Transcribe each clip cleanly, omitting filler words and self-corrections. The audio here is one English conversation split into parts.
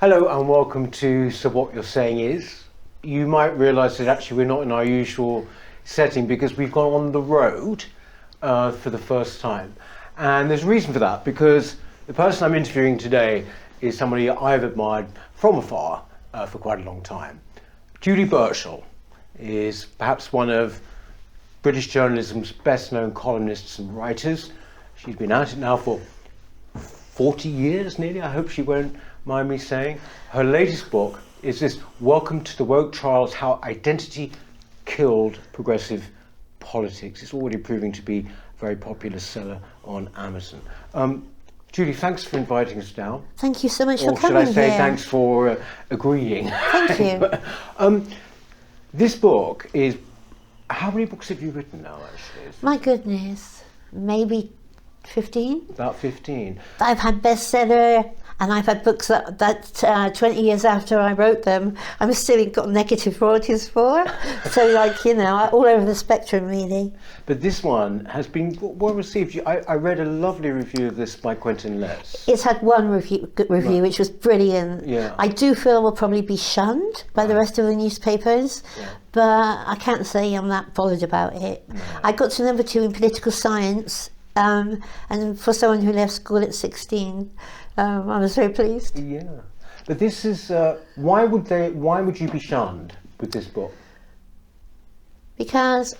Hello and welcome to So What You're Saying Is. You might realise that actually we're not in our usual setting because we've gone on the road for the first time. And there's a reason for that, because the person I'm interviewing today is somebody I've admired from afar for quite a long time. Julie Burchill is perhaps one of British journalism's best known columnists and writers. She's been at it now for 40 years nearly, I hope she won't mind me saying. Her latest book is this, Welcome to the Woke Trials, How Identity Killed Progressive Politics. It's already proving to be a very popular seller on Amazon. Julie, thanks for inviting us down. Thank you so much for coming here. Or should I say here. Thanks for agreeing. Thank you. This book is, how many books have you written now actually? My goodness, maybe 15? About 15. I've had bestseller, and I've had books that 20 years after I wrote them, I'm still got negative royalties for. So, like, you know, all over the spectrum, really. But this one has been well received. I read a lovely review of this by Quentin Less. It's had one good review, right, which was brilliant. Yeah. I do feel it will probably be shunned by the rest of the newspapers, but I can't say I'm that bothered about it. No. I got to number 2 in political science, and for someone who left school at 16, I was very pleased. Yeah, but this is why would you be shunned with this book? Because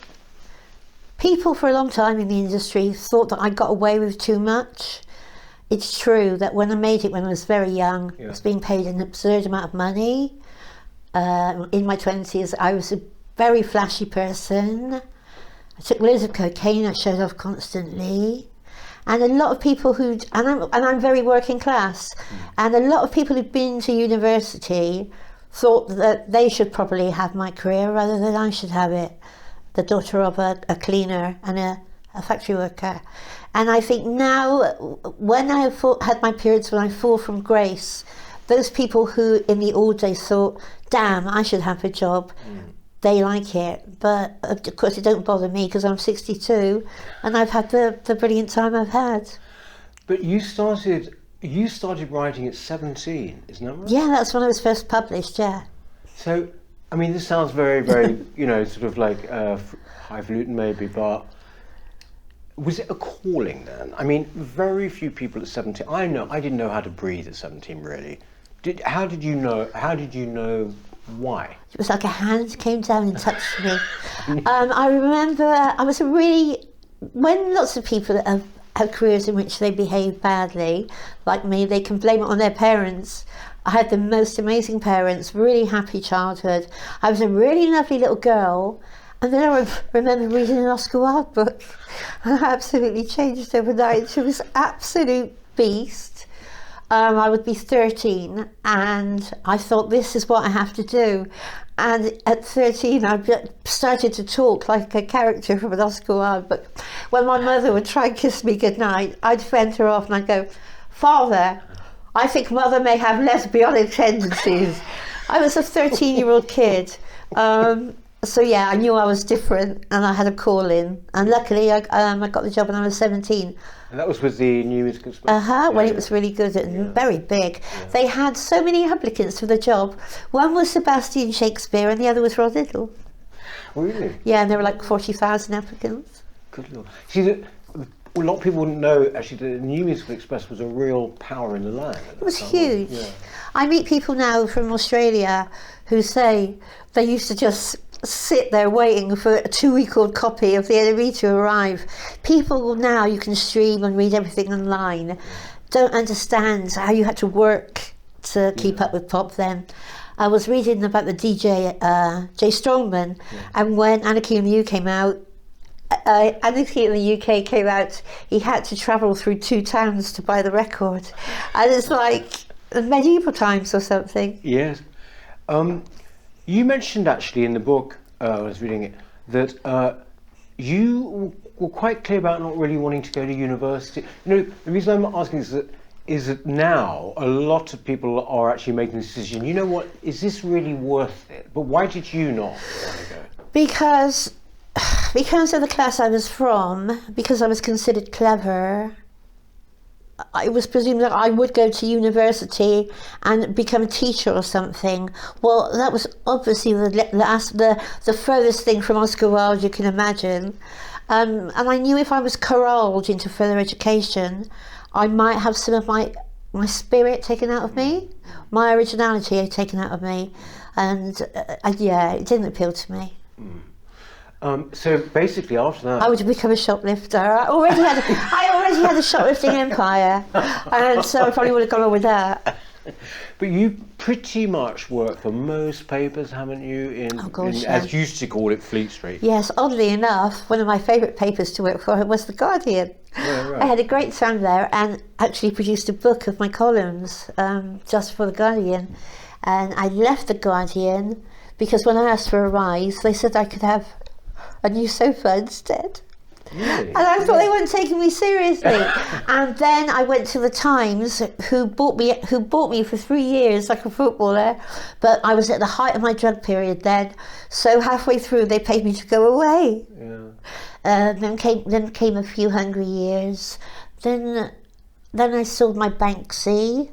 people for a long time in the industry thought that I got away with too much. It's true that when I made it when I was very young, I was being paid an absurd amount of money. In my 20s, I was a very flashy person. I took loads of cocaine, I showed off constantly. And a lot of people I'm very working class, and a lot of people who'd been to university thought that they should probably have my career rather than I should have it. The daughter of a cleaner and a factory worker. And I think now, when I had my periods when I fall from grace, those people who in the old days thought, damn, I should have a job, they like it. But of course it don't bother me because I'm 62 and I've had the brilliant time I've had. But you started writing at 17, isn't that right? Yeah, that's when I was first published, yeah. So, I mean, this sounds very, very, you know, sort of like highfalutin maybe, but was it a calling then? I mean, very few people at 17, I didn't know how to breathe at 17 really. How did you know why? It was like a hand came down and touched me. I remember when lots of people have careers in which they behave badly, like me, they can blame it on their parents. I had the most amazing parents, really happy childhood. I was a really lovely little girl, and then I remember reading an Oscar Wilde book, and I absolutely changed overnight. She was an absolute beast. I would be 13 and I thought, this is what I have to do. And at 13 I started to talk like a character from an Oscar Wilde book. When my mother would try and kiss me goodnight, I'd fend her off and I'd go, Father, I think Mother may have lesbianic tendencies. I was a 13-year-old kid. So yeah, I knew I was different and I had a call in. And luckily I got the job when I was 17. And that was with the New Music Express? When it was really good and very big. Yeah. They had so many applicants for the job. One was Sebastian Shakespeare and the other was Rod Liddell. Really? Yeah, and there were like 40,000 applicants. Good Lord. See, a lot of people wouldn't know actually the New Musical Express was a real power in the land. It was huge. Yeah. I meet people now from Australia who say they used to just sit there waiting for a 2-week-old copy of the NME to arrive. People now, you can stream and read everything online, don't understand how you had to work to keep up with pop then. I was reading about the DJ Jay Strongman, and when Anarchy in the UK came out, he had to travel through 2 towns to buy the record, and it's like medieval times or something. Yes. You mentioned actually in the book, I was reading it, that you were quite clear about not really wanting to go to university. You know, the reason I'm asking is that now a lot of people are actually making the decision, you know what, is this really worth it? But why did you not want to go? Because of the class I was from, because I was considered clever, it was presumed that I would go to university and become a teacher or something. Well, that was obviously the furthest thing from Oscar Wilde you can imagine. And I knew if I was corralled into further education, I might have some of my spirit taken out of me, my originality taken out of me, and yeah, it didn't appeal to me. So basically, after that, I would become a shoplifter. I already had a shoplifting empire, and so I probably would have gone on with that. But you pretty much work for most papers, haven't you? In as you used to call it, Fleet Street. Yes, oddly enough, one of my favourite papers to work for was The Guardian. Yeah, right. I had a great time there, and actually produced a book of my columns just for The Guardian. And I left The Guardian because when I asked for a rise, they said I could have a new sofa instead. Really? And I thought they weren't taking me seriously. And then I went to the Times, who bought me for 3 years like a footballer, but I was at the height of my drug period then. So halfway through, they paid me to go away. Yeah. Then came a few hungry years. Then I sold my Banksy.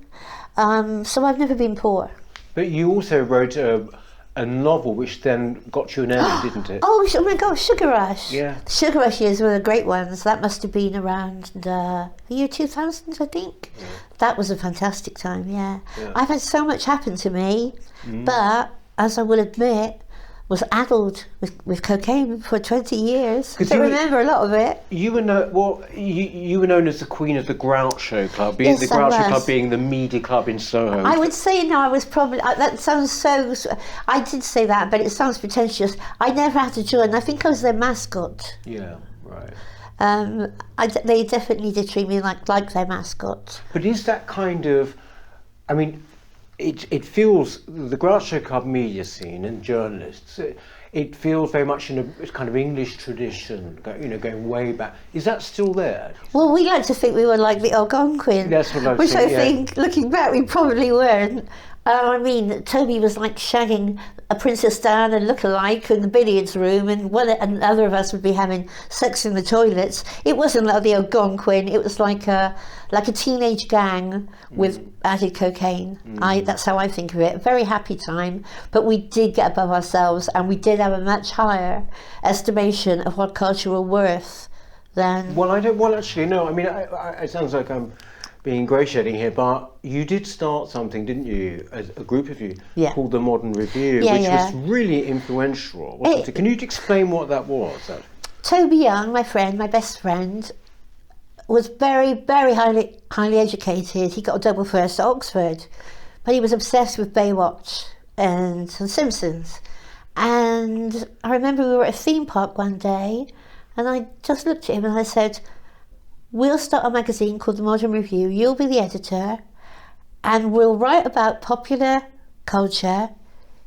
So I've never been poor. But you also wrote a novel which then got you an Emmy, didn't it? Oh my God, Sugar Rush. Yeah. Sugar Rush years were the great ones. That must have been around the year 2000, I think. Yeah. That was a fantastic time, yeah. I've had so much happen to me, but as I will admit, was addled with cocaine for 20 years. I don't remember a lot of it. You were you were known as the Queen of the Groucho Club, yes, the Groucho Club being the media club in Soho. I would say no. I was probably that sounds so. I did say that, but it sounds pretentious. I never had to join. I think I was their mascot. Yeah, right. They definitely did treat me like their mascot. But is that kind of, I mean, it feels, the Groucho Club media scene and journalists, it feels very much in a kind of English tradition, going way back. Is that still there? Well, we like to think we were like the Algonquin. That's what I've which seen, I think, looking back, we probably weren't. I mean, Toby was like shagging a Princess Diana look-alike in the billiards room, and other of us would be having sex in the toilets. It wasn't like the Algonquin. It was like a teenage gang with added cocaine. That's how I think of it. A very happy time, but we did get above ourselves, and we did have a much higher estimation of what cultural worth than. Well, actually, no. I mean, it sounds like I'm being ingratiating here, but you did start something, didn't you, as a group of you, called the Modern Review, which was really influential, wasn't it? Can you explain what that was? Toby Young, my friend, my best friend, was very, very highly educated. He got a double first at Oxford, but he was obsessed with Baywatch and The Simpsons. And I remember we were at a theme park one day, and I just looked at him and I said, "We'll start a magazine called The Modern Review. You'll be the editor, and we'll write about popular culture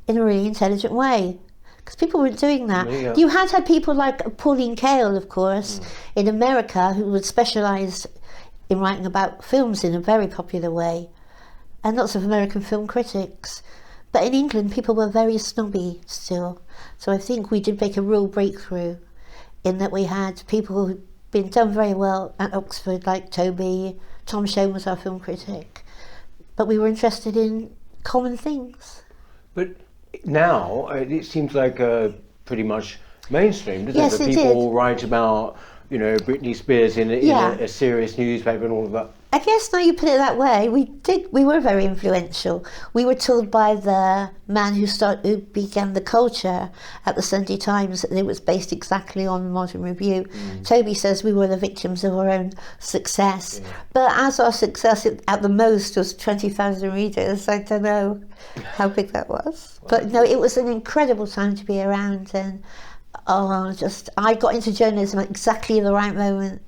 in a really intelligent way." Because people weren't doing that. Yeah. You had people like Pauline Kael, of course, in America, who would specialise in writing about films in a very popular way, and lots of American film critics. But in England, people were very snobby still. So I think we did make a real breakthrough in that we had people who been done very well at Oxford, like Toby. Tom Shone was our film critic, but we were interested in common things. But now it seems like pretty much mainstream, doesn't it? That people write about, Britney Spears in a serious newspaper and all of that. I guess now you put it that way, we were very influential. We were told by the man who began the culture at the Sunday Times that it was based exactly on the Modern Review. Toby says we were the victims of our own success. Yeah. But as our success at the most was 20,000 readers, I don't know how big that was. Wow. But no, it was an incredible time to be around, and I got into journalism at exactly the right moment.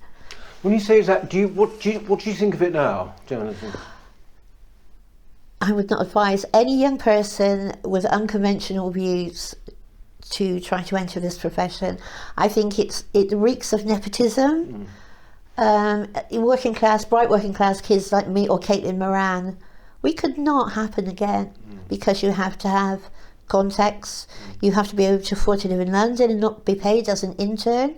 When you say that, what do you think of it now, journalism? I would not advise any young person with unconventional views to try to enter this profession. I think it reeks of nepotism. Bright working class kids like me or Caitlin Moran, we could not happen again because you have to have contacts. You have to be able to afford to live in London and not be paid as an intern.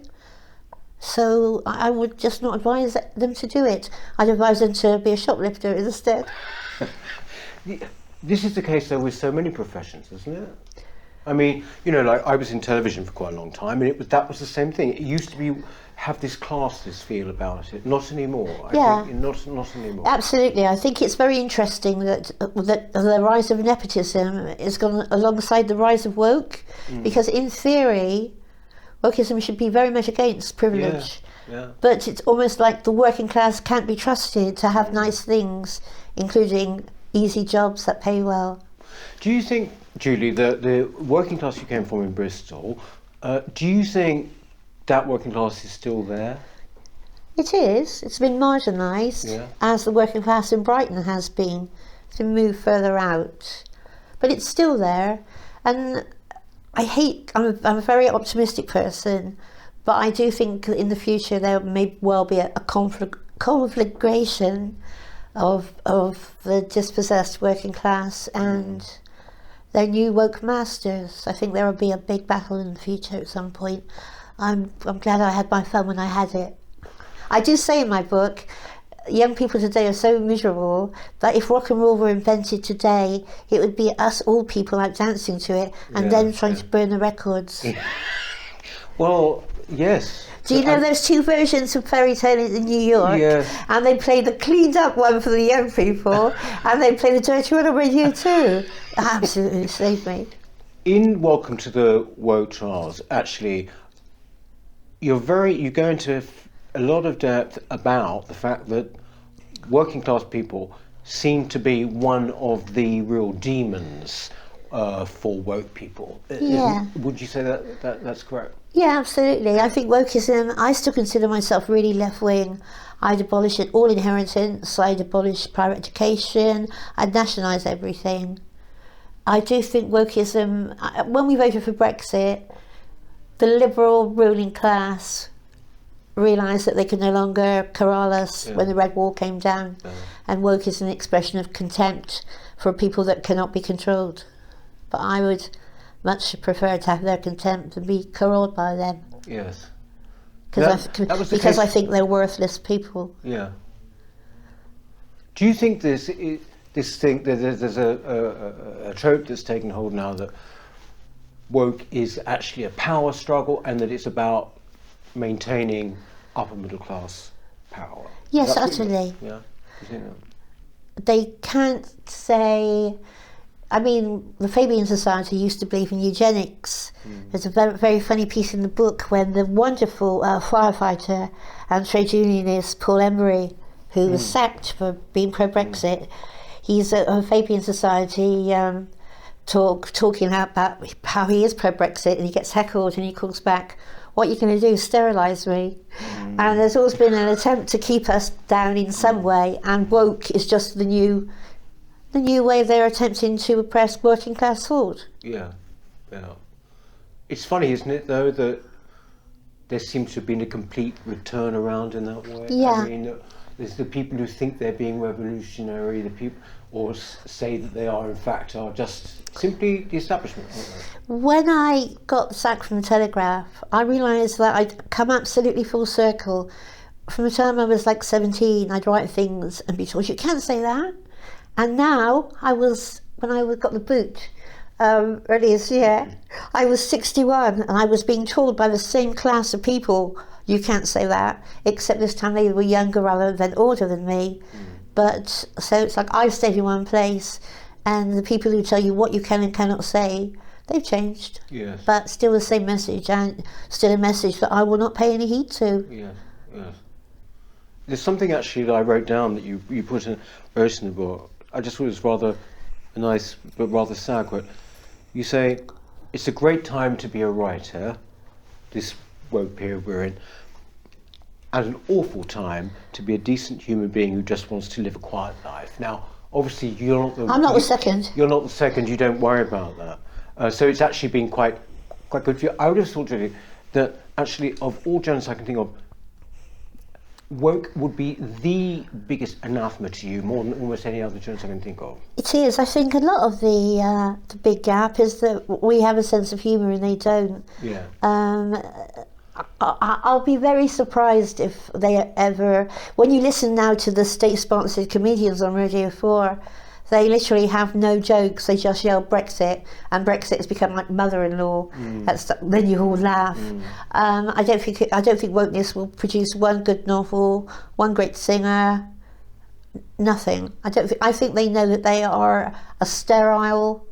So I would just not advise them to do it. I'd advise them to be a shoplifter instead. This is the case though with so many professions, isn't it? I mean, like I was in television for quite a long time, and that was the same thing. It used to have this classist feel about it. Not anymore. I think not anymore. Absolutely. I think it's very interesting that the rise of nepotism has gone alongside the rise of woke, because in theory, wokeism should be very much against privilege. Yeah. But it's almost like the working class can't be trusted to have nice things, including easy jobs that pay well. Do you think, Julie, the working class you came from in Bristol, do you think that working class is still there? It is. It's been marginalised, as the working class in Brighton has been. It's been moved further out. But it's still there. And I'm a very optimistic person, but I do think in the future there may well be a conflagration of the dispossessed working class and their new woke masters. I think there will be a big battle in the future at some point. I'm glad I had my fun when I had it. I do say in my book, young people today are so miserable that if rock and roll were invented today, it would be us old people out dancing to it and then trying to burn the records. Well, yes. Do you know there's two versions of Fairy Tale in New York? Yes. And they play the cleaned up one for the young people, and they play the dirty one on radio too. Absolutely saved me. In Welcome to the Woke Trials, actually, you go into a lot of depth about the fact that working class people seem to be one of the real demons for woke people. Yeah. Would you say that's correct? Yeah, absolutely. I think wokeism, I still consider myself really left-wing. I'd abolish all inheritance, I'd abolish private education, I'd nationalise everything. I do think wokeism, when we voted for Brexit, the liberal ruling class realised that they could no longer corral us when the Red Wall came down, and woke is an expression of contempt for people that cannot be controlled. But I would much prefer to have their contempt and be corralled by them. Yes. Because I think they're worthless people. Yeah. Do you think this thing, there's a trope that's taken hold now that woke is actually a power struggle and that it's about maintaining upper middle class power? Yes, utterly. Yeah. You think that? They can't say. I mean, the Fabian Society used to believe in eugenics. There's a very, very funny piece in the book when the wonderful firefighter and trade unionist Paul Emery, who was sacked for being pro-Brexit, he's at a Fabian Society talking about how he is pro-Brexit, and he gets heckled and he calls back, "What you're going to do is sterilise me." And there's always been an attempt to keep us down in some way, and woke is just the new way they're attempting to oppress working class thought. Yeah. It's funny, isn't it, though, that there seems to have been a complete return around in that way. Yeah. I mean, there's the people who think they're being revolutionary, the people, or say that they are, in fact, are just simply the establishment, aren't they? When I got sacked from the Telegraph, I realised that I'd come absolutely full circle. From the time I was like 17, I'd write things and be told, "You can't say that." And now, when I got the boot earlier this year, I was 61 and I was being told by the same class of people, "You can't say that," except this time they were younger rather than older than me. But so it's like I've stayed in one place, and the people who tell you what you can and cannot say, they've changed. Yes. But still the same message, and still a message that I will not pay any heed to. Yes. There's something actually that I wrote down that you put in the book. I just thought it was rather nice but rather sad quote. You say, "It's a great time to be a writer, this woke period we're in, and an awful time to be a decent human being who just wants to live a quiet life." Now, obviously, I'm not the second. You're not the second. You don't worry about that. So it's actually been quite good for you. I would have thought, Julie, that actually of all journalists I can think of, woke would be the biggest anathema to you, more than almost any other journalist I can think of. It is. I think a lot of the big gap is that we have a sense of humour and they don't. Yeah. I'll be very surprised if they ever, when you listen now to the state-sponsored comedians on Radio 4, they literally have no jokes, they just yell Brexit, and Brexit has become like mother-in-law. Then you all laugh. I don't think wokeness will produce one good novel, one great singer, nothing. I think they know that they are a sterile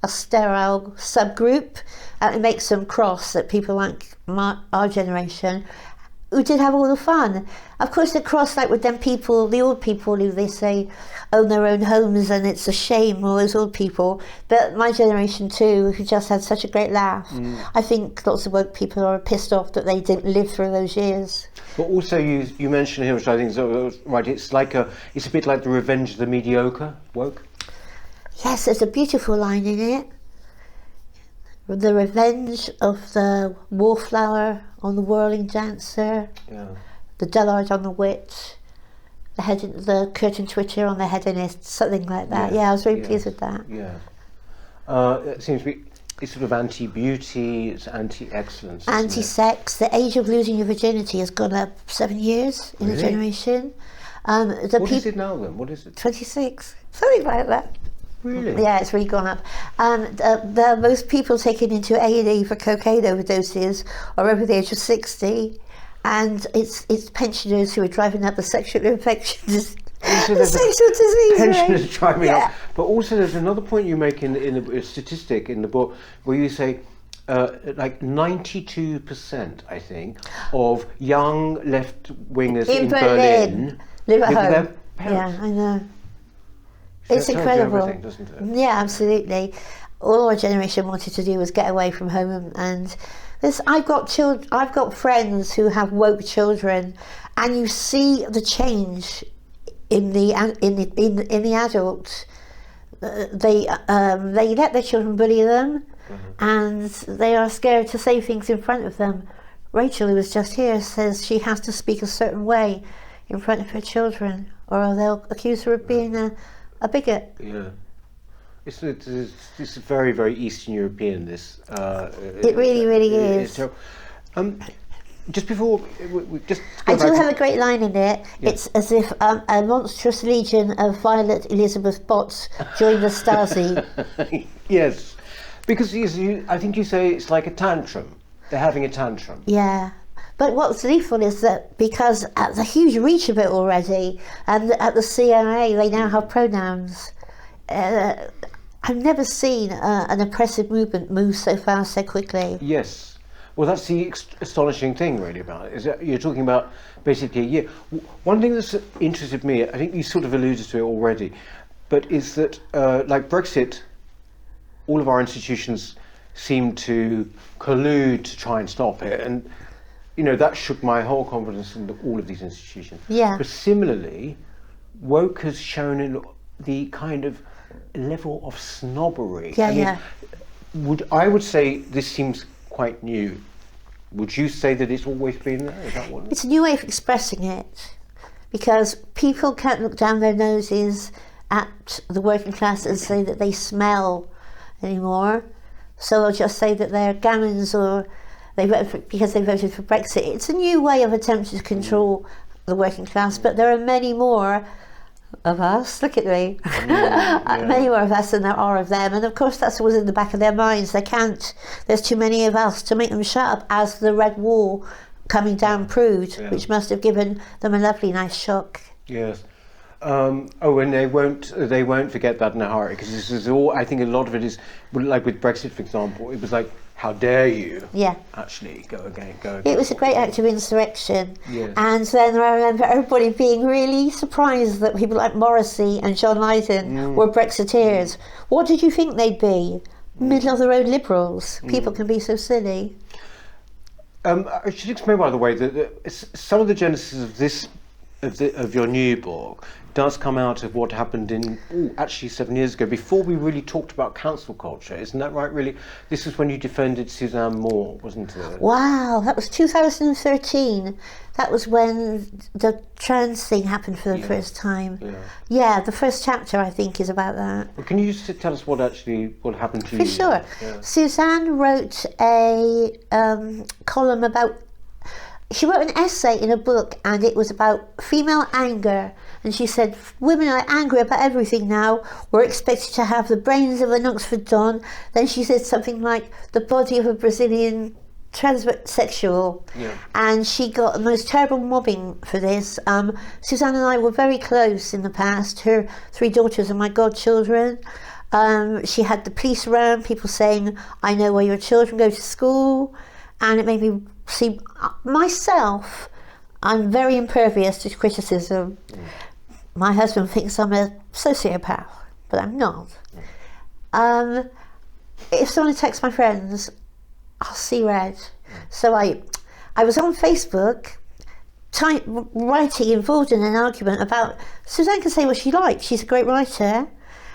subgroup, and it makes them cross at people like our generation who did have all the fun. Of course they're cross like with them people, the old people who they say own their own homes and it's a shame, all those old people. But my generation too, who just had such a great laugh. I think lots of woke people are pissed off that they didn't live through those years. But also you mentioned here, which I think is right, it's a bit like the revenge of the mediocre, woke. Yes, there's a beautiful line in it. The revenge of the wallflower on the whirling dancer, the dullard on the wit, the curtain twitcher on the hedonist, something like that. I was really pleased with that. It seems to be, it's sort of anti-beauty, it's anti-excellence. Anti-sex. The age of losing your virginity has gone up 7 years in a generation. What is it now then? What is it? 26, something like that. Really? Yeah, it's really gone up. And the most people taken into A&E for cocaine overdoses are over the age of 60, and it's pensioners who are driving up the sexual infections. The sexual disease pensioners driving up. But also there's another point you make in the statistic in the book where you say like 92%, I think, of young left-wingers in Berlin live at home. With their parents. Yeah, I know. It's incredible. Doesn't it? Yeah, absolutely. All our generation wanted to do was get away from home, and this. I've got friends who have woke children, and you see the change in the adult. They let their children bully them, and they are scared to say things in front of them. Rachel, who was just here, says she has to speak a certain way in front of her children, or they'll accuse her of being a bigot. Yeah, it's very, very Eastern European. This it really is. Just before I do have a great line in it. Yeah. It's as if a monstrous legion of Violet Elizabeth bots joined the Stasi. Yes, because I think you say it's like a tantrum. They're having a tantrum. Yeah. But what's lethal is that because at the huge reach of it already, and at the CIA they now have pronouns. I've never seen an oppressive movement move so fast, so quickly. Yes. Well, that's the astonishing thing really about it, is that you're talking about basically a year. One thing that's interested me, I think you sort of alluded to it already, but is that like Brexit, all of our institutions seem to collude to try and stop it, and that shook my whole confidence in all of these institutions. Yeah. But similarly, woke has shown in the kind of level of snobbery. I would say this seems quite new. Would you say that it's always been there? Is that what it's a new way of expressing it, because people can't look down their noses at the working class and say that they smell anymore. So they'll just say that they're gammons, or they voted because they voted for Brexit. It's a new way of attempting to control the working class, but there are many more of us. Look at me. Many more of us than there are of them, and of course that's always in the back of their minds. There's too many of us to make them shut up, as the Red Wall coming down proved, which must have given them a lovely nice shock. Yes. And they won't forget that in a hurry, because this is all. I think a lot of it is like with Brexit, for example. It was like, how dare you? Yeah. Actually, go again. It was a great act of insurrection. Yes. And then I remember everybody being really surprised that people like Morrissey and John Lydon were Brexiteers. What did you think they'd be? Middle of the road liberals. People can be so silly. I should explain, by the way, that some of the genesis of your new book does come out of what happened actually 7 years ago, before we really talked about council culture. Isn't that right, really? This is when you defended Suzanne Moore, wasn't it? Wow, that was 2013. That was when the trans thing happened for the first time. Yeah, the first chapter, I think, is about that. Well, can you just tell us what happened to you? For sure. Yeah. Suzanne wrote a column about she wrote an essay in a book, and it was about female anger. And she said, women are angry about everything now. We're expected to have the brains of an Oxford Don. Then she said something like the body of a Brazilian transsexual. Yeah. And she got the most terrible mobbing for this. Suzanne and I were very close in the past. Her 3 daughters are my godchildren. She had the police around, people saying, I know where your children go to school. And it made me see myself, I'm very impervious to criticism. My husband thinks I'm a sociopath, but I'm not. If someone attacks my friends, I'll see red. So I was on Facebook writing, involved in an argument about, Suzanne can say what she likes, she's a great writer.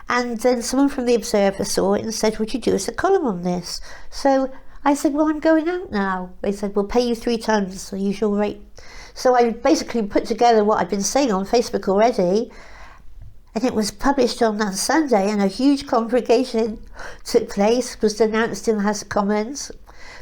And then someone from the Observer saw it and said, would you do us a column on this? So I said, well, I'm going out now. They said, we'll pay you 3 times the usual rate. So I basically put together what I'd been saying on Facebook already, and it was published on that Sunday, and a huge congregation took place, was denounced in the House of Commons.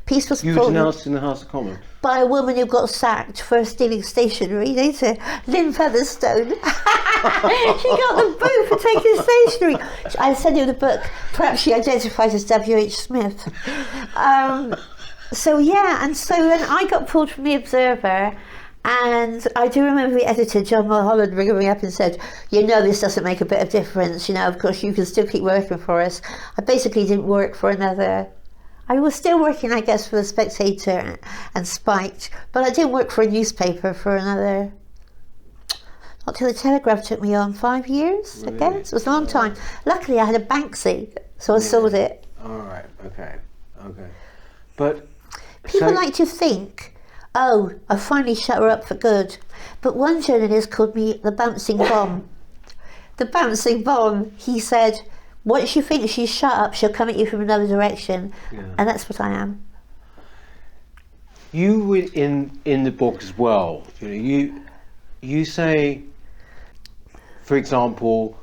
Peace was You were denounced in the House of Commons? By a woman who got sacked for stealing stationery. They said, Lynn Featherstone. She got the boot for taking stationery. I sent you the book. Perhaps she identifies as W.H. Smith. So then I got pulled from the Observer, and I do remember the editor, John Mulholland, ringing me up and said, this doesn't make a bit of difference, of course you can still keep working for us. I basically didn't work for another. I was still working, I guess, for The Spectator and Spiked, but I didn't work for a newspaper for another, not till the Telegraph took me on, 5 years, really? I guess. It was a long time. Luckily, I had a Banksy, so I sold it. All right, okay. But people like to think, oh, I finally shut her up for good. But one journalist called me the bouncing bomb. The bouncing bomb, he said, once you think she's shut up, she'll come at you from another direction. Yeah. And that's what I am. You were in the book as well. You say, for example,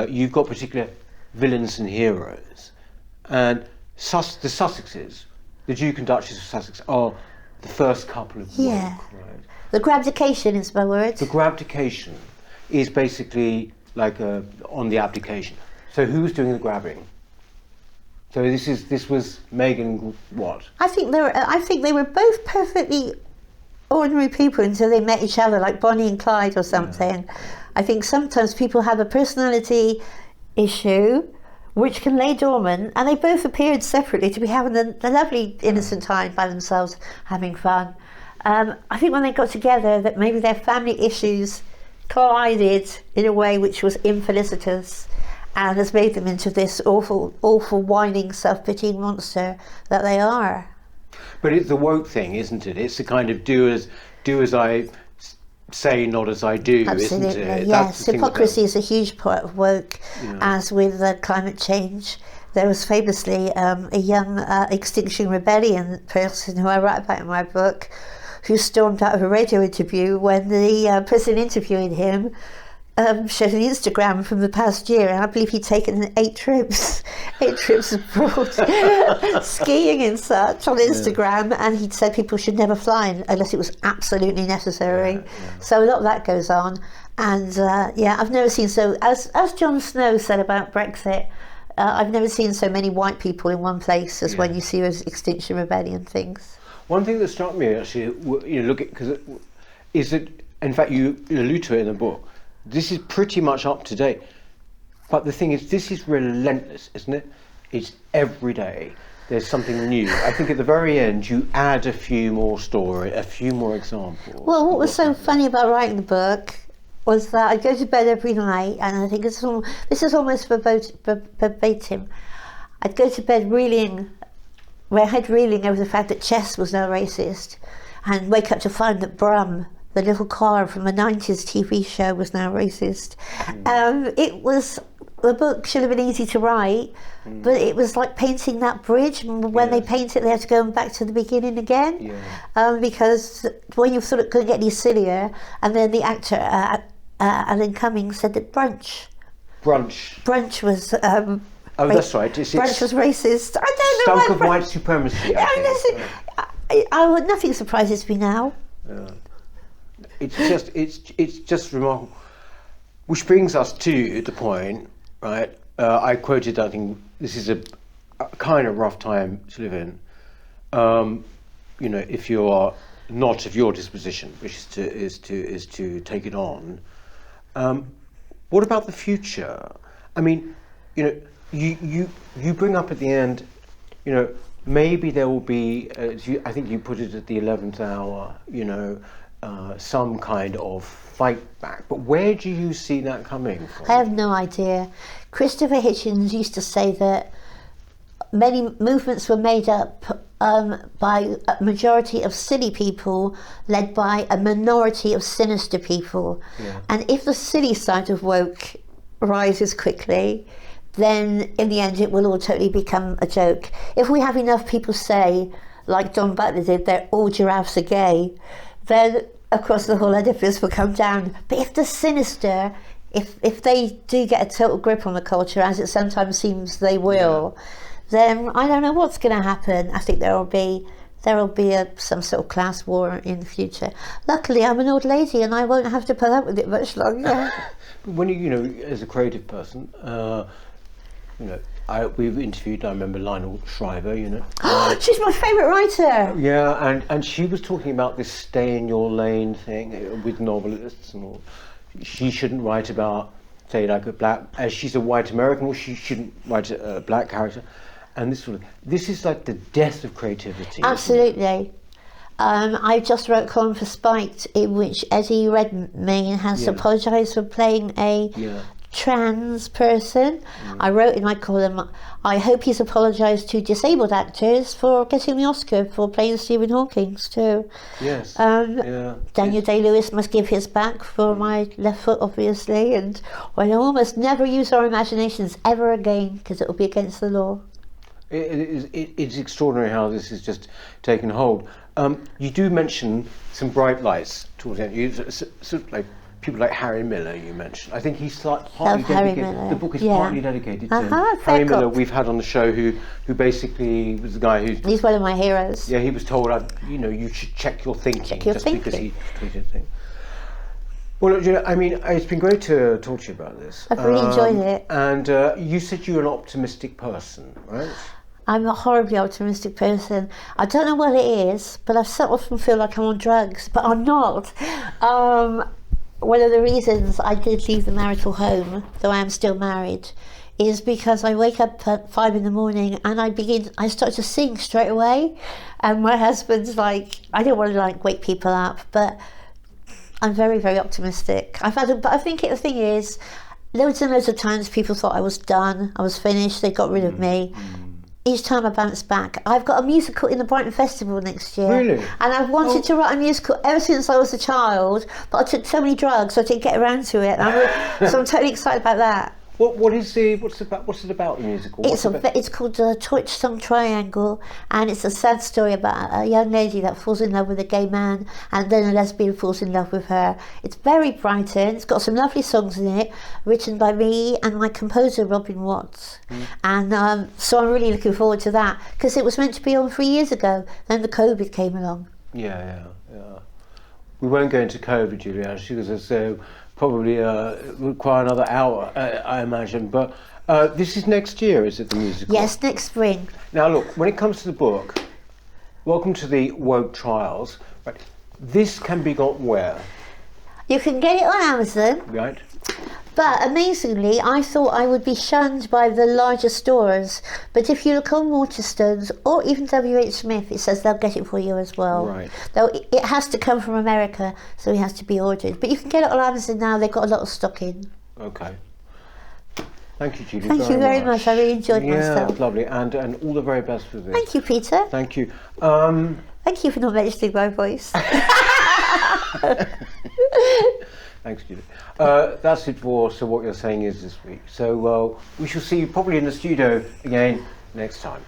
you've got particular villains and heroes. And the Sussexes, the Duke and Duchess of Sussex, are the first couple of work, right? The grabdication is my word. The grabdication is basically like on the application. So who was doing the grabbing? So this was Meghan what? I think they were both perfectly ordinary people until they met each other, like Bonnie and Clyde or something. Yeah. I think sometimes people have a personality issue which can lay dormant, and they both appeared separately to be having a lovely innocent time by themselves, having fun. I think when they got together that maybe their family issues collided in a way which was infelicitous, and has made them into this awful, whining, self-pitying monster that they are. But it's the woke thing, isn't it? It's the kind of do as I say, not as I do, absolutely, isn't it? Yes, hypocrisy is a huge part of woke, as with climate change. There was famously a young Extinction Rebellion person who I write about in my book, who stormed out of a radio interview when the person interviewing him showed an Instagram from the past year, and I believe he'd taken 8 trips abroad, skiing and such on Instagram, and he'd said people should never fly unless it was absolutely necessary. So a lot of that goes on, and I've never seen as Jon Snow said about Brexit, I've never seen so many white people in one place as when you see those Extinction Rebellion things. One thing that struck me actually, is that, in fact, you allude to it in the book. This is pretty much up to date, but the thing is, this is relentless, isn't it? It's every day there's something new. I think at the very end you add a few more examples. Well, what was so funny about writing the book was that I'd go to bed every night, and I think this is almost verbatim. I'd go to bed reeling over the fact that chess was now racist, and wake up to find that Brum, the little car from a 90s TV show, was now racist. The book should have been easy to write, but it was like painting that bridge. When they paint it, they have to go back to the beginning again, because when you sort of couldn't get any sillier, and then the actor, Alan Cummings, said that brunch was... that's right. Brunch was racist. I don't know. Stunk of white supremacy. Nothing surprises me now. It's just remarkable. Which brings us to the point, right? I quoted, I think this is a kind of rough time to live in. You know, if you are not of your disposition, which is to take it on. What about the future? I mean, you know, you bring up at the end, you know, maybe there will be, I think you put it at the 11th hour, you know, some kind of fight back. But where do you see that coming from? I have no idea. Christopher Hitchens used to say that many movements were made up by a majority of silly people led by a minority of sinister people. Yeah. And if the silly side of woke rises quickly, then in the end it will all totally become a joke. If we have enough people say, like Don Butler did, that all giraffes are gay, then of course the whole edifice will come down. But if the sinister, if they do get a total grip on the culture, as it sometimes seems they will, then I don't know what's going to happen. I think there will be some sort of class war in the future. Luckily, I'm an old lady and I won't have to put up with it much longer. When you know, as a creative person, you know, we've interviewed, I remember Lionel Shriver, you know. She's my favourite writer. Yeah, and she was talking about this stay in your lane thing with novelists and all. She shouldn't write about, say, like a black, as she's a white American, or she shouldn't write a black character. And this is like the death of creativity. Absolutely. I just wrote a column for Spiked in which Eddie Redmayne has apologised for playing a trans person. I wrote in my column, I hope he's apologised to disabled actors for getting the Oscar for playing Stephen Hawking too. Yes. Daniel Day-Lewis must give his back for my left foot, obviously, and we'll almost never use our imaginations ever again because it will be against the law. It's extraordinary how this has just taken hold. You do mention some bright lights towards the end. You sort of like people like Harry Miller. You mentioned. I think he's partly dedicated. The book is partly dedicated to him. Harry Miller. We've had on the show who basically was the guy who. He's one of my heroes. Yeah, he was told, you know, you should check your thinking because he tweeted things. Well, look, I mean, it's been great to talk to you about this. I've really enjoyed it. And you said you're an optimistic person, right? I'm a horribly optimistic person. I don't know what it is, but I so often feel like I'm on drugs, but I'm not. One of the reasons I did leave the marital home, though I am still married, is because I wake up at 5 in the morning and I start to sing straight away. And my husband's like, I don't want to wake people up, but I'm very, very optimistic. But I think the thing is, loads and loads of times people thought I was done, I was finished, they got rid of me. Each time I bounce back. I've got a musical in the Brighton Festival next year. Really? And I've wanted to write a musical ever since I was a child, but I took so many drugs so I didn't get around to it. So I'm totally excited about that. What's it about, the musical? It's called the Touchstone Triangle, and it's a sad story about a young lady that falls in love with a gay man, and then a lesbian falls in love with her. It's very Brighton. It's got some lovely songs in it, written by me and my composer Robin Watts. And so I'm really looking forward to that, because it was meant to be on 3 years ago. Then the COVID came along. Yeah. We won't go into COVID, Julie, actually, because probably require another hour, I imagine. But this is next year, is it, the musical? Yes, next spring. Now, look, when it comes to the book, welcome to the Woke Trials. Right, this can be got where? You can get it on Amazon. Right. But amazingly, I thought I would be shunned by the larger stores. But if you look on Waterstones or even WH Smith, it says they'll get it for you as well. Right. Though it has to come from America, so it has to be ordered. But you can get it on Amazon now. They've got a lot of stock in. Okay. Thank you, Julie. Thank you very much. I really enjoyed myself. Yeah, lovely. And all the very best with this. Thank you, Peter. Thank you. Thank you for not mentioning my voice. Thanks, Julie. That's it for So What You're Saying Is this week. So we shall see you probably in the studio again next time.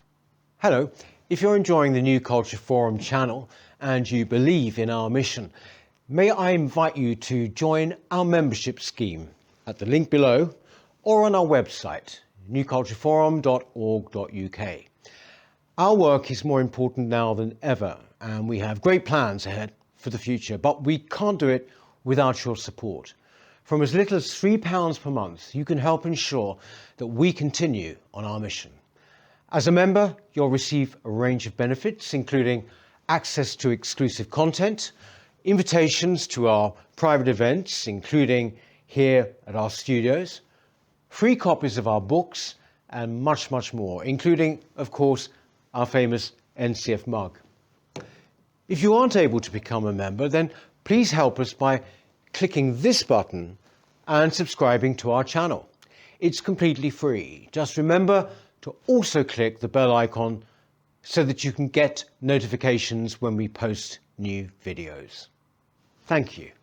Hello. If you're enjoying the New Culture Forum channel and you believe in our mission, may I invite you to join our membership scheme at the link below or on our website, newcultureforum.org.uk. Our work is more important now than ever, and we have great plans ahead for the future, but we can't do it without your support. From as little as £3 per month, you can help ensure that we continue on our mission. As a member, you'll receive a range of benefits, including access to exclusive content, invitations to our private events, including here at our studios, free copies of our books, and much, much more, including, of course, our famous NCF mug. If you aren't able to become a member, then please help us by clicking this button and subscribing to our channel. It's completely free. Just remember to also click the bell icon so that you can get notifications when we post new videos. Thank you.